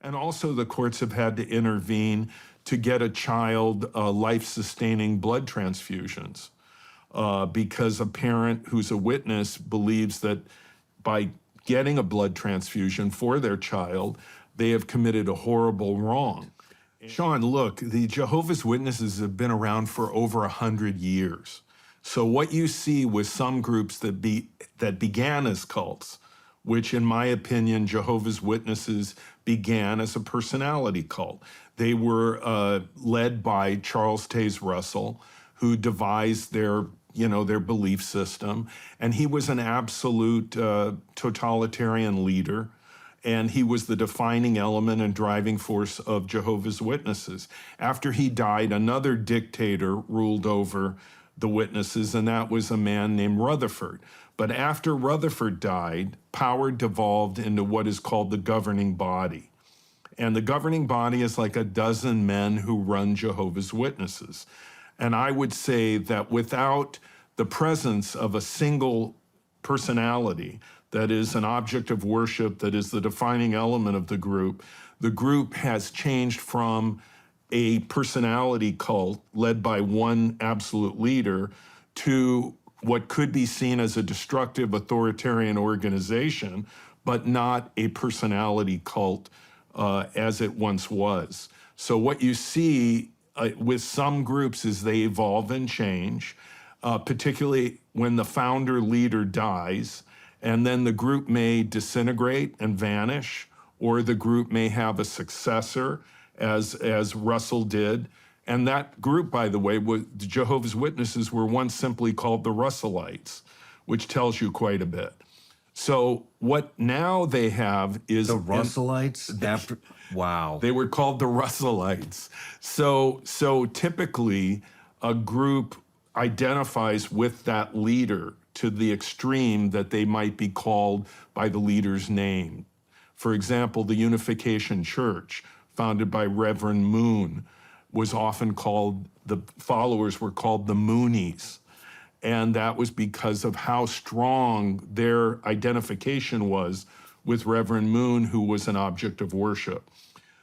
And also the courts have had to intervene to get a child life-sustaining blood transfusions because a parent who's a witness believes that by getting a blood transfusion for their child, they have committed a horrible wrong. Sean, look, the Jehovah's Witnesses have been around for over 100 years. So what you see with some groups that began as cults, which in my opinion, Jehovah's Witnesses began as a personality cult. They were led by Charles Taze Russell, who devised their belief system. And he was an absolute totalitarian leader. And he was the defining element and driving force of Jehovah's Witnesses. After he died, another dictator ruled over the witnesses, and that was a man named Rutherford. But after Rutherford died, power devolved into what is called the governing body. And the governing body is like a dozen men who run Jehovah's Witnesses. And I would say that without the presence of a single personality that is an object of worship, that is the defining element of the group has changed from a personality cult led by one absolute leader to what could be seen as a destructive authoritarian organization, but not a personality cult as it once was. So what you see with some groups is they evolve and change, particularly when the founder leader dies, and then the group may disintegrate and vanish, or the group may have a successor, as Russell did. And that group, by the way, the Jehovah's Witnesses were once simply called the Russellites, which tells you quite a bit. So what now they have is... The Russellites? Wow. They were called the Russellites. So typically, a group identifies with that leader to the extreme that they might be called by the leader's name. For example, the Unification Church, founded by Reverend Moon, was often called, the followers were called the Moonies. And that was because of how strong their identification was with Reverend Moon, who was an object of worship.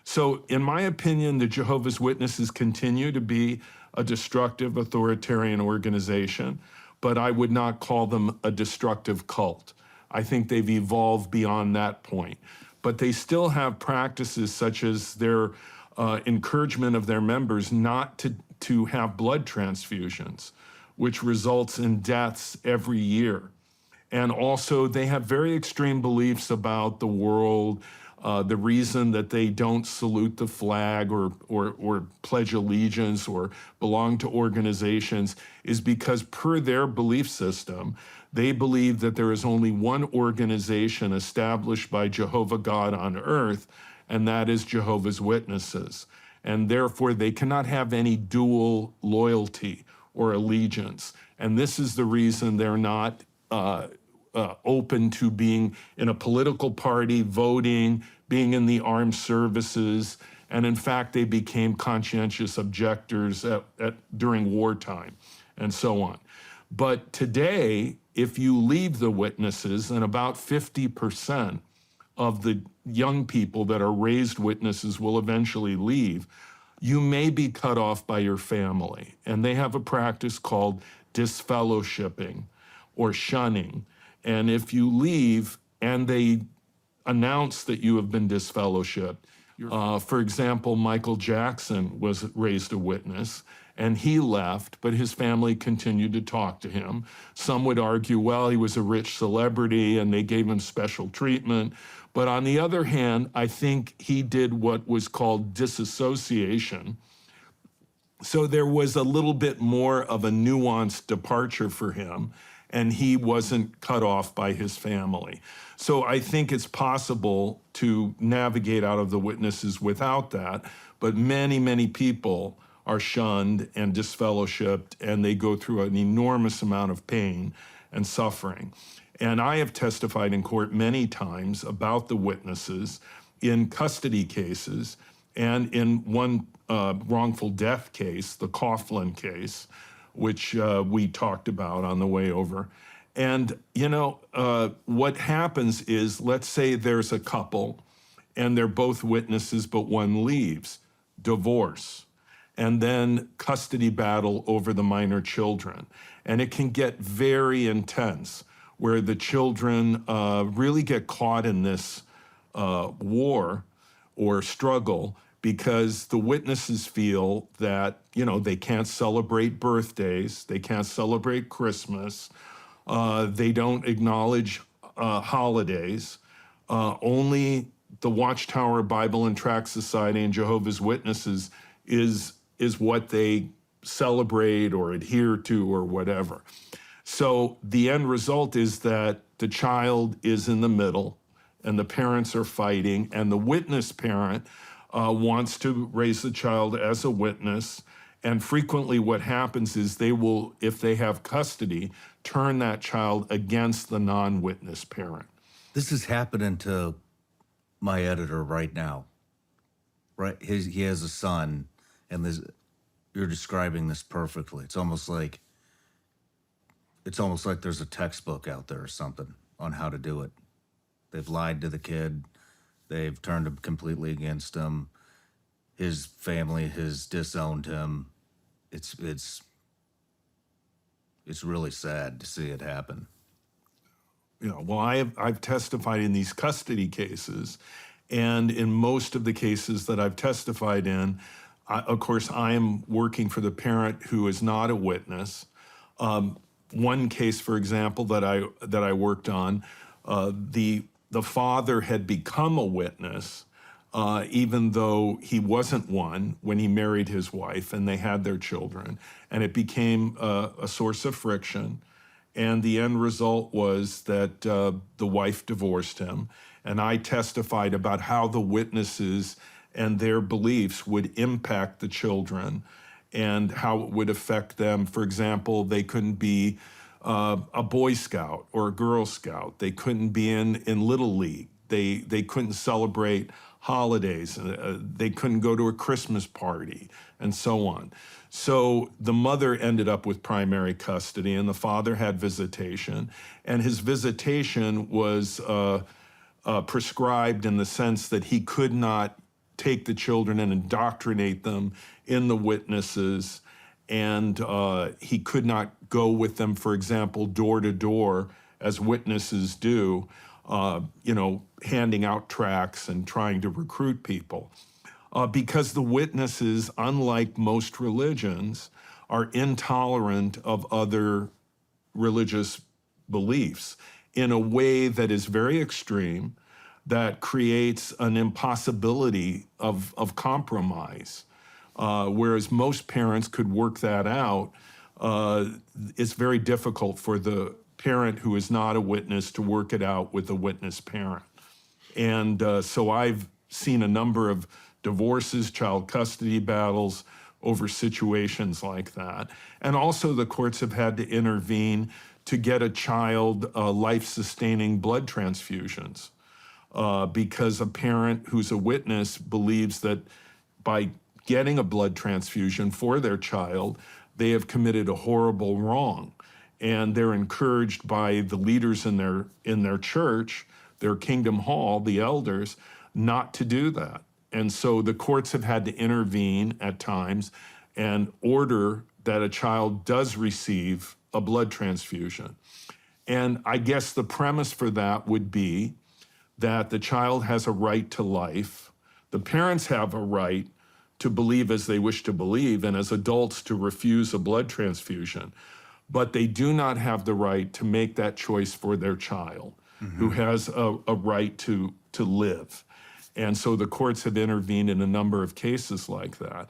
So in my opinion, the Jehovah's Witnesses continue to be a destructive authoritarian organization, but I would not call them a destructive cult. I think they've evolved beyond that point. But they still have practices such as their encouragement of their members not to have blood transfusions, which results in deaths every year. And also they have very extreme beliefs about the world. The reason that they don't salute the flag or pledge allegiance or belong to organizations is because per their belief system, they believe that there is only one organization established by Jehovah God on earth, and that is Jehovah's Witnesses. And therefore, they cannot have any dual loyalty or allegiance. And this is the reason they're not open to being in a political party, voting, being in the armed services. And in fact, they became conscientious objectors during wartime and so on. But today, if you leave the witnesses, and about 50% of the young people that are raised witnesses will eventually leave, you may be cut off by your family. And they have a practice called disfellowshipping or shunning. And if you leave and they announce that you have been disfellowshipped, for example, Michael Jackson was raised a witness, and he left, but his family continued to talk to him. Some would argue, well, he was a rich celebrity and they gave him special treatment. But on the other hand, I think he did what was called disassociation. So there was a little bit more of a nuanced departure for him, and he wasn't cut off by his family. So I think it's possible to navigate out of the witnesses without that, but many, many people are shunned and disfellowshipped, and they go through an enormous amount of pain and suffering. And I have testified in court many times about the witnesses in custody cases, and in one wrongful death case, the Coughlin case, which we talked about on the way over. And, you know, what happens is, let's say there's a couple, and they're both witnesses, but one leaves. Divorce. And then custody battle over the minor children. And it can get very intense, where the children really get caught in this war or struggle because the witnesses feel that, they can't celebrate birthdays, they can't celebrate Christmas, they don't acknowledge holidays. Only the Watchtower Bible and Tract Society and Jehovah's Witnesses is what they celebrate or adhere to or whatever. So the end result is that the child is in the middle and the parents are fighting, and the witness parent wants to raise the child as a witness. And frequently what happens is they will, if they have custody, turn that child against the non-witness parent. This is happening to my editor right now. Right, he has a son, and you're describing this perfectly. It's almost like there's a textbook out there or something on how to do it. They've lied to the kid. They've turned him completely against him. His family has disowned him. It's really sad to see it happen. Well, I've testified in these custody cases, and in most of the cases that I've testified in, of course, I am working for the parent who is not a witness. One case, for example, that I worked on, the father had become a witness, even though he wasn't one when he married his wife and they had their children, and it became a source of friction. And the end result was that the wife divorced him, and I testified about how the witnesses and their beliefs would impact the children and how it would affect them. For example, they couldn't be a Boy Scout or a Girl Scout. They couldn't be in Little League. They couldn't celebrate holidays. They couldn't go to a Christmas party, and so on. So the mother ended up with primary custody, and the father had visitation. And his visitation was prescribed in the sense that he could not take the children and indoctrinate them in the witnesses, and he could not go with them, for example, door to door, as witnesses do, handing out tracts and trying to recruit people. Because the witnesses, unlike most religions, are intolerant of other religious beliefs in a way that is very extreme, that creates an impossibility of compromise. Whereas most parents could work that out, it's very difficult for the parent who is not a witness to work it out with a witness parent. And so I've seen a number of divorces, child custody battles over situations like that. And also the courts have had to intervene to get a child life-sustaining blood transfusions because a parent who's a witness believes that by getting a blood transfusion for their child, they have committed a horrible wrong. And they're encouraged by the leaders in their church, their kingdom hall, the elders, not to do that. And so the courts have had to intervene at times and order that a child does receive a blood transfusion. And I guess the premise for that would be that the child has a right to life. The parents have a right to believe as they wish to believe, and as adults to refuse a blood transfusion. But they do not have the right to make that choice for their child, who has a right to live. And so the courts have intervened in a number of cases like that.